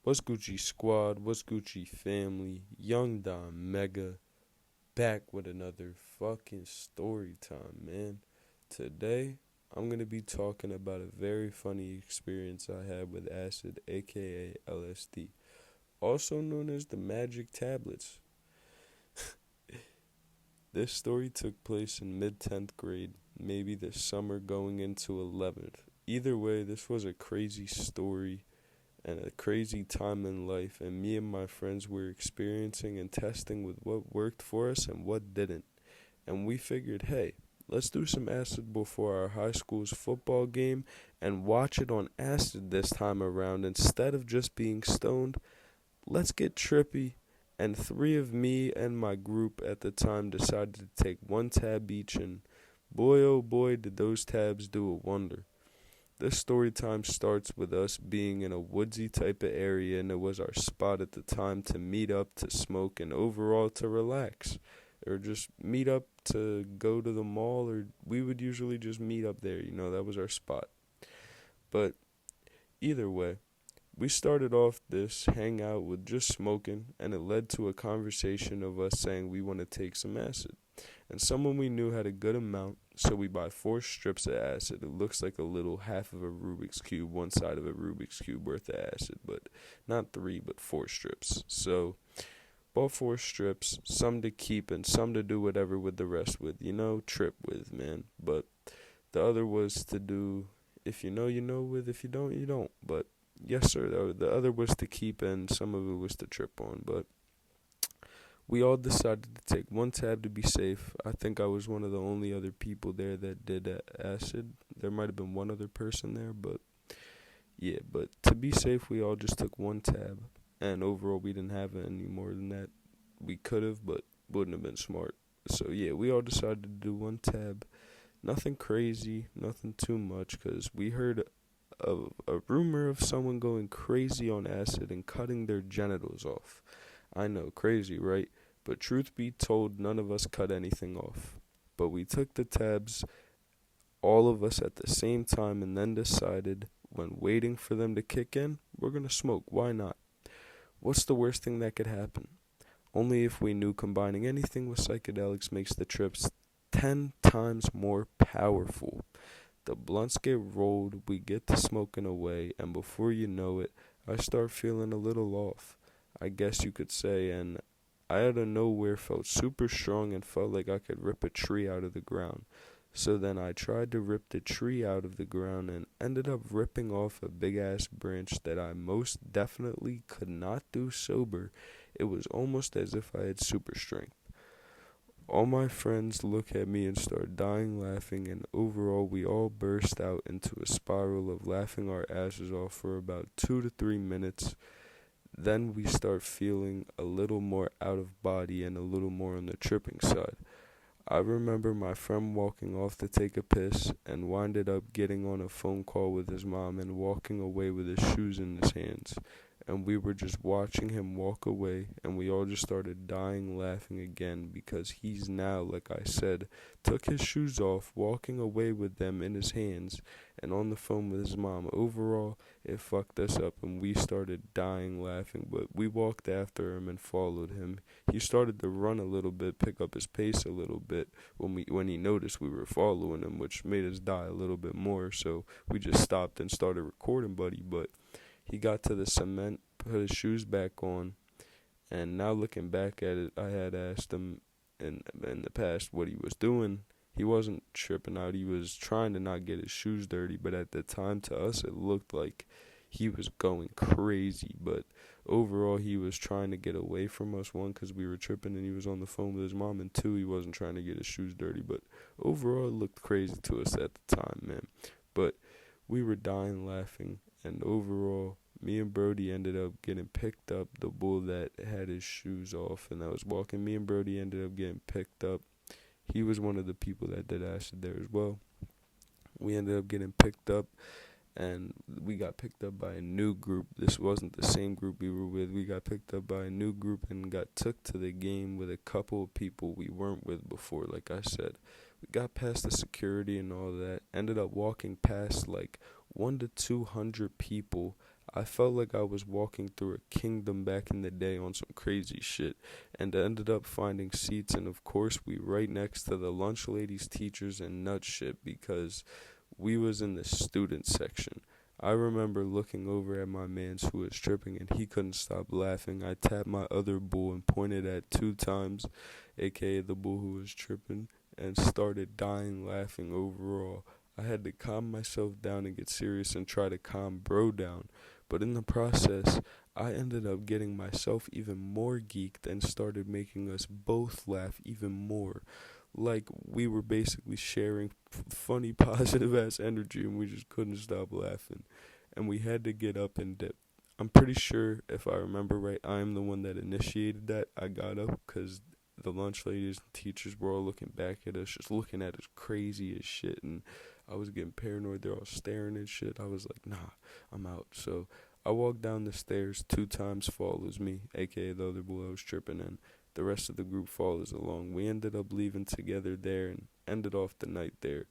What's Gucci squad? What's Gucci family? Young Don Mega back with another fucking story time, man. Today, I'm gonna be talking about a very funny experience I had with acid, aka LSD, also known as the magic tablets. This story took place in mid 10th grade, maybe the summer going into 11th. Either way, this was a crazy story and a crazy time in life, and me and my friends were experiencing and testing with what worked for us and what didn't. And we figured, hey, let's do some acid before our high school's football game and watch it on acid this time around instead of just being stoned. Let's get trippy. And three of me and my group at the time decided to take one tab each, and boy oh boy did those tabs do a wonder. This story time starts with us being in a woodsy type of area, and it was our spot at the time to meet up, to smoke, and overall to relax. Or just meet up to go to the mall, or we would usually just meet up there, that was our spot. But either way, we started off this hangout with just smoking, and it led to a conversation of us saying we want to take some acid. And someone we knew had a good amount, so we buy 4 strips of acid. It looks like a little half of a Rubik's Cube, one side of a Rubik's Cube worth of acid, but not 3, but 4 strips. So, bought 4 strips, some to keep and some to do whatever with the rest with, trip with, man. But the other was to do, if you know, with, if you don't, you don't. But yes, sir, the other was to keep and some of it was to trip on, but we all decided to take one tab to be safe. I think I was one of the only other people there that did acid. There might have been one other person there, but yeah, but to be safe, we all just took one tab. And overall, we didn't have any more than that. We could have, but wouldn't have been smart. So yeah, we all decided to do one tab. Nothing crazy, nothing too much, because we heard of a rumor of someone going crazy on acid and cutting their genitals off. I know, crazy, right? But truth be told, none of us cut anything off. But we took the tabs, all of us at the same time, and then decided, when waiting for them to kick in, we're gonna smoke. Why not? What's the worst thing that could happen? Only if we knew combining anything with psychedelics makes the trips 10 times more powerful. The blunts get rolled, we get to smoking away, and before you know it, I start feeling a little off, I guess you could say, and I out of nowhere felt super strong and felt like I could rip a tree out of the ground. So then I tried to rip the tree out of the ground and ended up ripping off a big ass branch that I most definitely could not do sober. It was almost as if I had super strength. All my friends look at me and start dying laughing, and overall we all burst out into a spiral of laughing our asses off for about 2 to 3 minutes. Then we start feeling a little more out of body and a little more on the tripping side. I remember my friend walking off to take a piss and winded up getting on a phone call with his mom and walking away with his shoes in his hands. And we were just watching him walk away, and we all just started dying laughing again because he's now, like I said, took his shoes off, walking away with them in his hands and on the phone with his mom. Overall, it fucked us up and we started dying laughing, but we walked after him and followed him. He started to run a little bit, pick up his pace a little bit when he noticed we were following him, which made us die a little bit more, so we just stopped and started recording Buddy. But he got to the cement, put his shoes back on, and now looking back at it, I had asked him in the past what he was doing. He wasn't tripping out. He was trying to not get his shoes dirty, but at the time, to us, it looked like he was going crazy. But overall, he was trying to get away from us, one, because we were tripping and he was on the phone with his mom, and two, he wasn't trying to get his shoes dirty. But overall, it looked crazy to us at the time, man. But we were dying laughing, and overall, me and Brody ended up getting picked up. The bull that had his shoes off and that was walking, me and Brody ended up getting picked up. He was one of the people that did acid there as well. We ended up getting picked up, and we got picked up by a new group. This wasn't the same group we were with. We got picked up by a new group and got took to the game with a couple of people we weren't with before, like I said. We got past the security and all that, ended up walking past like 1 to 200 people I felt like I was walking through a kingdom back in the day on some crazy shit, and ended up finding seats, and of course we right next to the lunch ladies, teachers, and nut shit because we was in the student section. I remember looking over at my mans who was tripping and he couldn't stop laughing. I tapped my other bull and pointed at 2 times, aka the bull who was tripping, and started dying laughing overall. I had to calm myself down and get serious and try to calm bro down. But in the process, I ended up getting myself even more geeked and started making us both laugh even more. Like we were basically sharing funny, positive ass energy and we just couldn't stop laughing. And we had to get up and dip. I'm pretty sure, if I remember right, I'm the one that initiated that. I got up because the lunch ladies and teachers were all looking back at us, just looking at us crazy as shit. And I was getting paranoid. They're all staring and shit. I was like, nah, I'm out. So I walked down the stairs. 2 times follows me, aka the other boy I was tripping, and the rest of the group follows along. We ended up leaving together there and ended off the night there.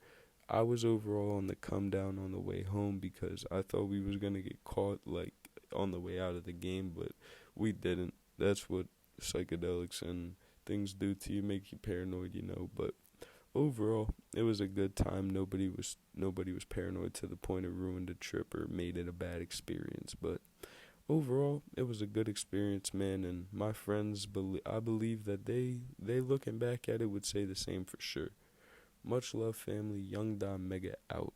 I was overall on the come down on the way home because I thought we was gonna get caught like on the way out of the game, but we didn't. That's what psychedelics and things do to you, make you paranoid, But overall, it was a good time. Nobody was paranoid to the point it ruined the trip or made it a bad experience. But overall, it was a good experience, man. And my friends, I believe that they looking back at it would say the same for sure. Much love, family. Young Don Mega out.